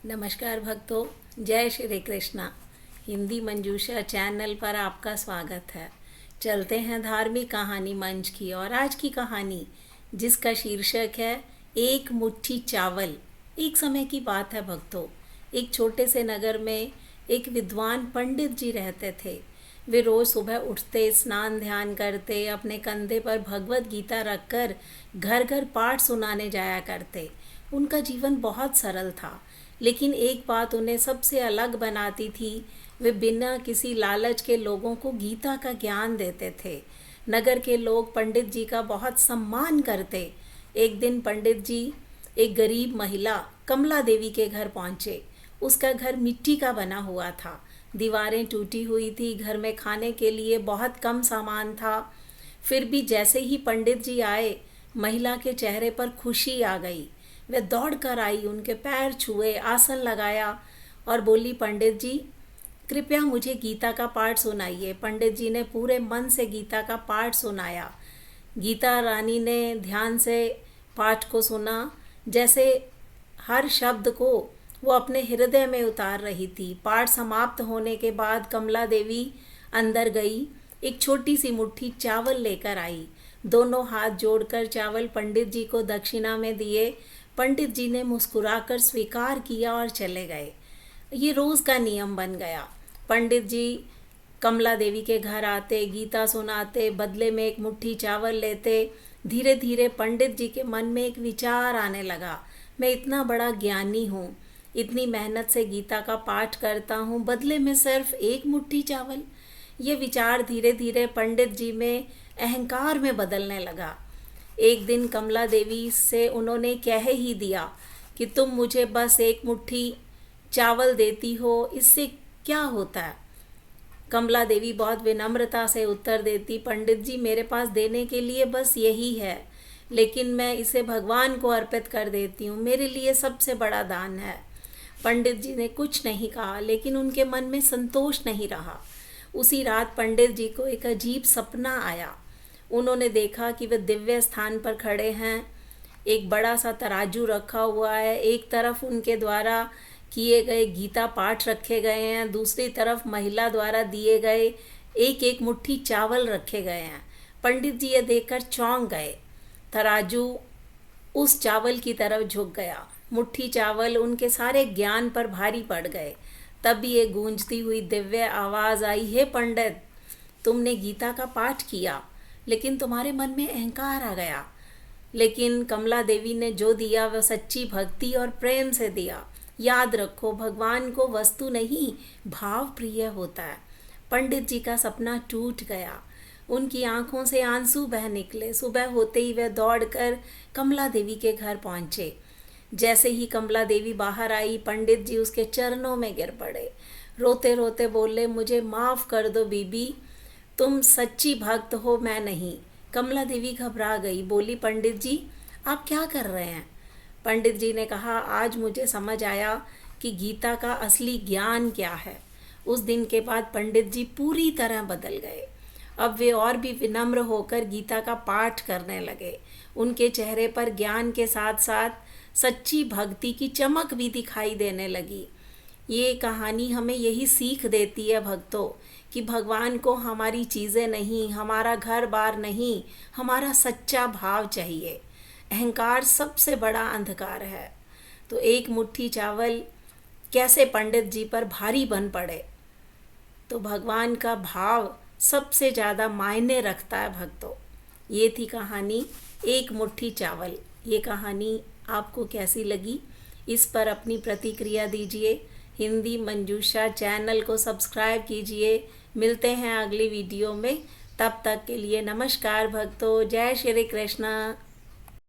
नमस्कार भक्तों, जय श्री कृष्णा। हिंदी मंजूषा चैनल पर आपका स्वागत है। चलते हैं धार्मिक कहानी मंच की। और आज की कहानी जिसका शीर्षक है एक मुट्ठी चावल। एक समय की बात है भक्तों, एक छोटे से नगर में एक विद्वान पंडित जी रहते थे। वे रोज सुबह उठते, स्नान ध्यान करते, अपने कंधे पर भगवत गीता रखकर घर घर पाठ सुनाने जाया करते। उनका जीवन बहुत सरल था, लेकिन एक बात उन्हें सबसे अलग बनाती थी। वे बिना किसी लालच के लोगों को गीता का ज्ञान देते थे। नगर के लोग पंडित जी का बहुत सम्मान करते। एक दिन पंडित जी एक गरीब महिला कमला देवी के घर पहुंचे। उसका घर मिट्टी का बना हुआ था, दीवारें टूटी हुई थी, घर में खाने के लिए बहुत कम सामान था। फिर भी जैसे ही पंडित जी आए, महिला के चेहरे पर खुशी आ गई। वह दौड़ कर आई, उनके पैर छुए, आसन लगाया और बोली, पंडित जी कृपया मुझे गीता का पाठ सुनाइए। पंडित जी ने पूरे मन से गीता का पाठ सुनाया। गीता रानी ने ध्यान से पाठ को सुना, जैसे हर शब्द को वो अपने हृदय में उतार रही थी। पाठ समाप्त होने के बाद कमला देवी अंदर गई, एक छोटी सी मुट्ठी चावल लेकर आई। दोनों हाथ जोड़कर चावल पंडित जी को दक्षिणा में दिए। पंडित जी ने मुस्कुराकर स्वीकार किया और चले गए। ये रोज का नियम बन गया। पंडित जी कमला देवी के घर आते, गीता सुनाते, बदले में एक मुट्ठी चावल लेते। धीरे धीरे पंडित जी के मन में एक विचार आने लगा, मैं इतना बड़ा ज्ञानी हूँ, इतनी मेहनत से गीता का पाठ करता हूँ, बदले में सिर्फ एक मुट्ठी चावल। ये विचार धीरे धीरे पंडित जी में अहंकार में बदलने लगा। एक दिन कमला देवी से उन्होंने कह ही दिया कि तुम मुझे बस एक मुट्ठी चावल देती हो, इससे क्या होता है। कमला देवी बहुत विनम्रता से उत्तर देती, पंडित जी मेरे पास देने के लिए बस यही है, लेकिन मैं इसे भगवान को अर्पित कर देती हूँ, मेरे लिए सबसे बड़ा दान है। पंडित जी ने कुछ नहीं कहा, लेकिन उनके मन में संतोष नहीं रहा। उसी रात पंडित जी को एक अजीब सपना आया। उन्होंने देखा कि वे दिव्य स्थान पर खड़े हैं। एक बड़ा सा तराजू रखा हुआ है, एक तरफ उनके द्वारा किए गए गीता पाठ रखे गए हैं, दूसरी तरफ महिला द्वारा दिए गए एक एक मुट्ठी चावल रखे गए हैं। पंडित जी ये देखकर चौंक गए। तराजू उस चावल की तरफ झुक गया। मुट्ठी चावल उनके सारे ज्ञान पर भारी पड़ गए। तभी एक गूंजती हुई दिव्य आवाज़ आई, हे पंडित, तुमने गीता का पाठ किया, लेकिन तुम्हारे मन में अहंकार आ गया। लेकिन कमला देवी ने जो दिया वह सच्ची भक्ति और प्रेम से दिया। याद रखो, भगवान को वस्तु नहीं, भाव प्रिय होता है। पंडित जी का सपना टूट गया। उनकी आंखों से आंसू बह निकले। सुबह होते ही वह दौड़कर कमला देवी के घर पहुंचे। जैसे ही कमला देवी बाहर आई, पंडित जी उसके चरणों में गिर पड़े। रोते रोते बोले, मुझे माफ़ कर दो बीबी, तुम सच्ची भक्त हो, मैं नहीं। कमला देवी घबरा गई, बोली, पंडित जी आप क्या कर रहे हैं। पंडित जी ने कहा, आज मुझे समझ आया कि गीता का असली ज्ञान क्या है। उस दिन के बाद पंडित जी पूरी तरह बदल गए। अब वे और भी विनम्र होकर गीता का पाठ करने लगे। उनके चेहरे पर ज्ञान के साथ साथ सच्ची भक्ति की चमक भी दिखाई देने लगी। ये कहानी हमें यही सीख देती है भक्तों, कि भगवान को हमारी चीज़ें नहीं, हमारा घर बार नहीं, हमारा सच्चा भाव चाहिए। अहंकार सबसे बड़ा अंधकार है। तो एक मुट्ठी चावल कैसे पंडित जी पर भारी बन पड़े। तो भगवान का भाव सबसे ज़्यादा मायने रखता है भक्तों। ये थी कहानी एक मुट्ठी चावल। ये कहानी आपको कैसी लगी, इस पर अपनी प्रतिक्रिया दीजिए। हिंदी मंजूषा चैनल को सब्सक्राइब कीजिए। मिलते हैं अगली वीडियो में। तब तक के लिए नमस्कार भक्तों, जय श्री कृष्णा।